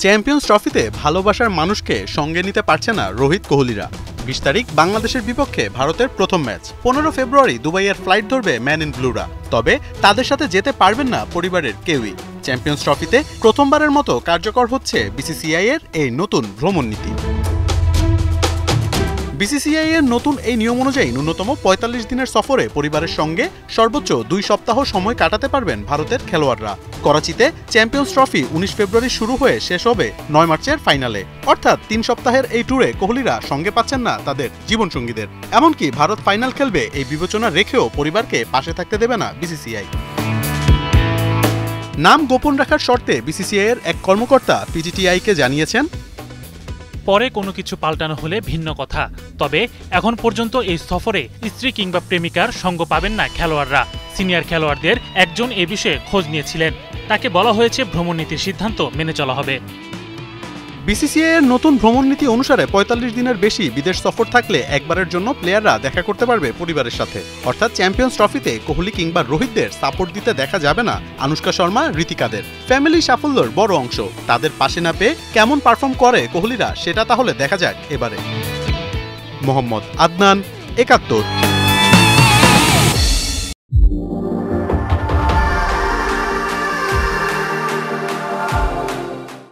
Champions ট্রফিতে ভালোবাসার মানুষকে সঙ্গে নিতে পারছে না রোহিত কোহলিরা। 20 তারিখ বাংলাদেশের বিপক্ষে ভারতের প্রথম ম্যাচ। 15 ফেব্রুয়ারি দুবাইয়ের ফ্লাইট ধরবে ম্যান ইন ব্লুরা। তবে তাদের সাথে যেতে পারবেন না পরিবারের কেউই। চ্যাম্পিয়ন্স ট্রফিতে প্রথমবারের মতো কার্যকর হচ্ছে বিসিসিআই এর এই নতুন ভ্রমণ নীতি। বিসিসিআই এর নতুন এই নিয়ম অনুযায়ী ন্যূনতম ৪৫ দিনের সফরে পরিবারের সঙ্গে সর্বোচ্চ 2 সপ্তাহ সময় কাটাতে পারবেন ভারতের খেলোয়াড়রা। করাচিতে চ্যাম্পিয়ন্স ট্রফি 19 ফেব্রুয়ারি শুরু হয়ে শেষ হবে 9 মার্চের ফাইনালে। অর্থাৎ 3 সপ্তাহের এই ট্যুরে কোহলিরা সঙ্গে পাচ্ছেন না তাদের জীবনসঙ্গীদের। এমনকি ভারত ফাইনাল খেলবে এই বিবেচনা রেখেও পরিবারকে পাশে থাকতে দেবে না বিসিসিআই। নাম গোপন রাখার শর্তে বিসিসিআই এর এক কর্মকর্তা পিটিআইকে জানিয়েছেন, পরে কোনো কিছু পাল্টানো হলে ভিন্ন কথা, তবে এখন পর্যন্ত এই সফরে স্ত্রী কিংবা প্রেমিকার সঙ্গ পাবেন না খেলোয়াড়রা। সিনিয়র খেলোয়াড়দের একজন এ বিষয়ে খোঁজ নিয়েছিলেন, তাকে বলা হয়েছে ভ্রমণনীতির সিদ্ধান্ত মেনে চলা হবে। বিসিসিআই এর নতুন ভ্রমণ নীতি অনুসারে ৪৫ দিনের বেশি বিদেশ সফর থাকলে একবারের জন্য প্লেয়াররা দেখা করতে পারবে পরিবারের সাথে। অর্থাৎ চ্যাম্পিয়ন্স ট্রফিতে কোহলি কিংবা রোহিতদের সাপোর্ট দিতে দেখা যাবে না আনুষ্কা শর্মা, ঋতিকাদের। ফ্যামিলি সাফল্যের বড় অংশ। তাদের পাশে না পেয়ে কেমন পারফর্ম করে কোহলিরা সেটা তাহলে দেখা যাক এবারে। মোহাম্মদ আদনান, ৭১।